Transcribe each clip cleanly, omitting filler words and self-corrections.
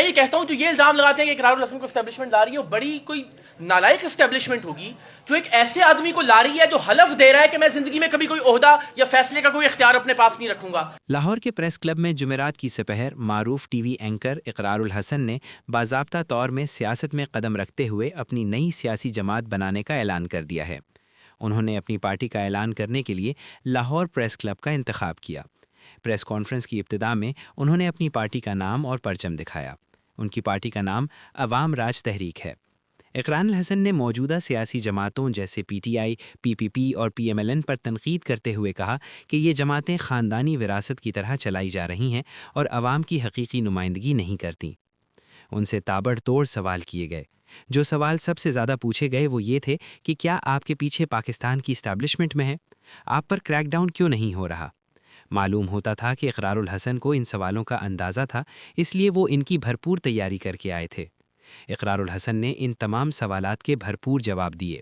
یہ کہتا ہوں جو یہ الزام لگاتے ہیں کہ اقرار الحسن کو اسٹیبلشمنٹ لا رہی ہے وہ بڑی کوئی نالائق اسٹیبلشمنٹ ہوگی جو ایک ایسے آدمی کو لا رہی ہے جو حلف دے رہا ہے کہ میں زندگی میں کبھی کوئی عہدہ یا فیصلے کا کوئی اختیار اپنے پاس نہیں رکھوں گا۔ لاہور کے پریس کلب میں جمعرات کی سپہر معروف ٹی وی اینکر اقرار الحسن نے باضابطہ طور میں سیاست میں قدم رکھتے ہوئے اپنی نئی سیاسی جماعت بنانے کا اعلان کر دیا ہے۔ انہوں نے اپنی پارٹی کا اعلان کرنے کے لیے لاہور پریس کلب کا انتخاب کیا۔ پریس کانفرنس کی ابتدا میں انہوں نے اپنی پارٹی کا نام اور پرچم دکھایا۔ ان کی پارٹی کا نام عوام راج تحریک ہے۔ اقرار الحسن نے موجودہ سیاسی جماعتوں جیسے پی ٹی آئی، پی پی پی اور پی ایم ایل این پر تنقید کرتے ہوئے کہا کہ یہ جماعتیں خاندانی وراثت کی طرح چلائی جا رہی ہیں اور عوام کی حقیقی نمائندگی نہیں کرتیں۔ ان سے تابڑ توڑ سوال کیے گئے۔ جو سوال سب سے زیادہ پوچھے گئے وہ یہ تھے کہ کیا آپ کے پیچھے پاکستان کی اسٹیبلشمنٹ میں ہے؟ آپ پر کریک ڈاؤن کیوں نہیں ہو رہا؟ معلوم ہوتا تھا کہ اقرار الحسن کو ان سوالوں کا اندازہ تھا، اس لیے وہ ان کی بھرپور تیاری کر کے آئے تھے۔ اقرار الحسن نے ان تمام سوالات کے بھرپور جواب دیے۔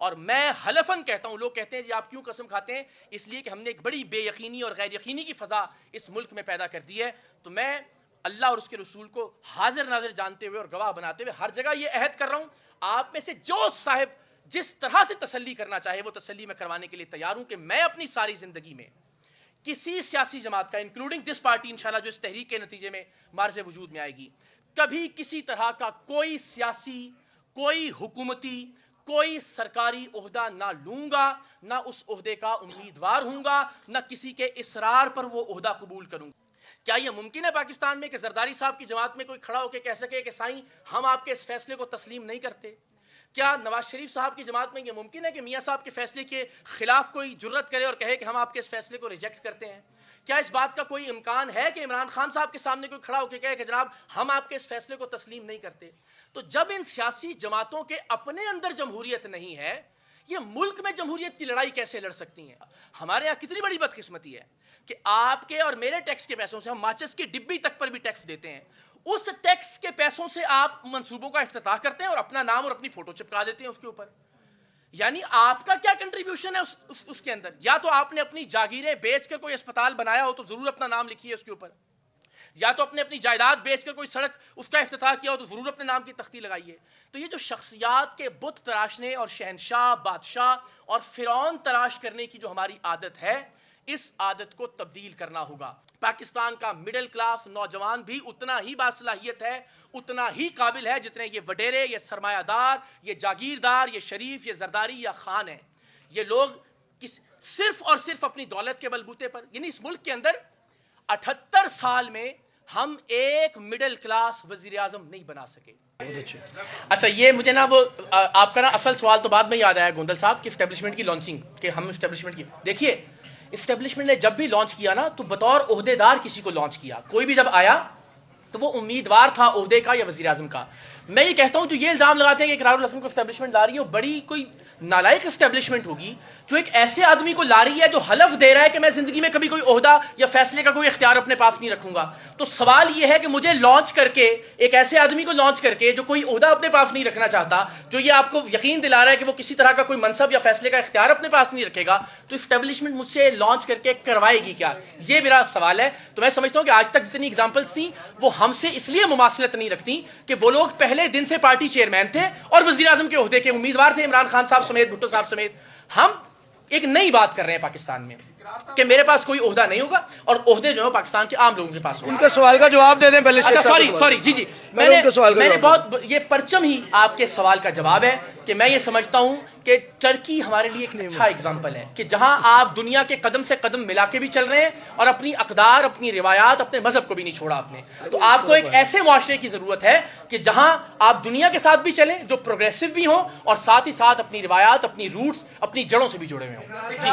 اور میں حلفاً کہتا ہوں، لوگ کہتے ہیں جی آپ کیوں قسم کھاتے ہیں؟ اس لیے کہ ہم نے ایک بڑی بے یقینی اور غیر یقینی کی فضا اس ملک میں پیدا کر دی ہے۔ تو میں اللہ اور اس کے رسول کو حاضر ناظر جانتے ہوئے اور گواہ بناتے ہوئے ہر جگہ یہ عہد کر رہا ہوں، آپ میں سے جو صاحب جس طرح سے تسلی کرنا چاہے وہ تسلی میں کروانے کے لیے تیار ہوں کہ میں اپنی ساری زندگی میں کسی سیاسی جماعت کا انکلوڈنگ دس پارٹی انشاءاللہ جو اس تحریک کے نتیجے میں معرض وجود میں آئے گی، کبھی کسی طرح کا کوئی سیاسی، کوئی حکومتی، کوئی سرکاری عہدہ نہ لوں گا، نہ اس عہدے کا امیدوار ہوں گا، نہ کسی کے اصرار پر وہ عہدہ قبول کروں گا۔ کیا یہ ممکن ہے پاکستان میں کہ زرداری صاحب کی جماعت میں کوئی کھڑا ہو کے کہہ سکے کہ سائیں ہم آپ کے اس فیصلے کو تسلیم نہیں کرتے؟ کیا نواز شریف صاحب کی جماعت میں یہ ممکن ہے کہ میاں صاحب کے فیصلے کے خلاف کوئی جرت کرے اور کہے کہ ہم آپ کے اس فیصلے کو ریجیکٹ کرتے ہیں؟ کیا اس بات کا کوئی امکان ہے کہ عمران خان صاحب کے سامنے کوئی کھڑا ہو کے کہے کہ جناب ہم آپ کے اس فیصلے کو تسلیم نہیں کرتے؟ تو جب ان سیاسی جماعتوں کے اپنے اندر جمہوریت نہیں ہے، یہ ملک میں جمہوریت کی لڑائی کیسے لڑ سکتی ہیں؟ ہمارے یہاں کتنی بڑی بدقسمتی ہے کہ آپ کے اور میرے ٹیکس کے پیسوں سے ہم ماچس کی ڈبی تک پر بھی ٹیکس دیتے ہیں، اس ٹیکس کے پیسوں سے آپ منصوبوں کا افتتاح کرتے ہیں اور اپنا نام اور اپنی فوٹو چپکا دیتے ہیں اس کے اوپر۔ یعنی آپ کا کیا کنٹریبیوشن ہے اس کے اندر؟ یا تو آپ نے اپنی جاگیریں بیچ کر کوئی اسپتال بنایا ہو تو ضرور اپنا نام لکھیے اس کے اوپر، یا تو اپنی جائیداد بیچ کر کوئی سڑک اس کا افتتاح کیا ہو تو ضرور اپنے نام کی تختی لگائیے۔ تو یہ جو شخصیات کے بت تراشنے اور شہنشاہ، بادشاہ اور فرعون تلاش کرنے کی جو ہماری عادت ہے، اس عادت کو تبدیل کرنا ہوگا۔ پاکستان کا مڈل کلاس نوجوان بھی اتنا ہی باصلاحیت ہے، اتنا ہی قابل ہے جتنے یہ وڈیرے، یہ سرمایہ دار، یہ جاگیردار، یہ شریف، یہ زرداری یا خان ہیں۔ یہ لوگ صرف اور صرف اپنی دولت کے بلبوتے پر، یعنی اس ملک کے اندر 78 سال میں ہم ایک مڈل کلاس وزیر اعظم نہیں بنا سکے۔ اچھا یہ مجھے نا وہ آپ کا نا اصل سوال تو بعد میں یاد آیا گوندل صاحب کہ اسٹیبلشمنٹ کی لانچنگ، کہ ہم اسٹیبلشمنٹ کی، دیکھیے اسٹیبلشمنٹ نے جب بھی لانچ کیا نا تو بطور عہدے دار کسی کو لانچ کیا، کوئی بھی جب آیا تو وہ امیدوار تھا عہدے کا یا وزیر اعظم کا۔ میں یہ کہتا ہوں جو یہ الزام لگاتے ہیں کہ اقرار الحسن کو اسٹیبلشمنٹ لا رہی ہے وہ بڑی کوئی نالائق اسٹیبلشمنٹ ہوگی جو ایک ایسے آدمی کو لا رہی ہے جو حلف دے رہا ہے کہ میں زندگی میں کبھی کوئی عہدہ یا فیصلے کا کوئی اختیار اپنے پاس نہیں رکھوں گا۔ تو سوال یہ ہے کہ مجھے لانچ کر کے، ایک ایسے آدمی کو لانچ کر کے جو کوئی عہدہ اپنے پاس نہیں رکھنا چاہتا، جو یہ آپ کو یقین دلا رہا ہے کہ وہ کسی طرح کا کوئی منصب یا فیصلے کا اختیار اپنے پاس نہیں رکھے گا، تو اسٹیبلشمنٹ مجھ سے لانچ کر کے کروائے گی کیا؟ یہ میرا سوال ہے۔ تو میں سمجھتا ہوں کہ آج تک جتنی ایگزامپلس تھیں وہ ہم سے اس لیے مماثلت نہیں رکھتی کہ وہ لوگ پہلے دن سے پارٹی چیئرمین تھے اور وزیر اعظم کے عہدے کے امیدوار تھے، عمران خان صاحب سمیت، بھٹو صاحب سمیت۔ ہم ایک نئی بات کر رہے ہیں پاکستان میں کہ میرے پاس کوئی عہدہ نہیں ہوگا اور عہدے جو ہیں پاکستان کے عام لوگوں کے پاس ہوں۔ ان کے سوال کا جواب دے دیں پہلے۔ سوری جی میں نے بہت، یہ پرچم ہی آپ کے سوال کا جواب ہے کہ میں یہ سمجھتا ہوں کہ ٹرکی ہمارے لیے ایک اچھا اگزامپل ہے کہ جہاں آپ دنیا کے قدم سے قدم ملا کے بھی چل رہے ہیں اور اپنی اقدار، اپنی روایات، اپنے مذہب کو بھی نہیں چھوڑا آپ نے۔ تو آپ کو ایک ایسے معاشرے کی ضرورت ہے کہ جہاں آپ دنیا کے ساتھ بھی چلیں، جو پروگریسو بھی ہوں اور ساتھ ہی ساتھ اپنی روایات، اپنی روٹس، اپنی جڑوں سے بھی جڑے ہوئے ہوں۔ جی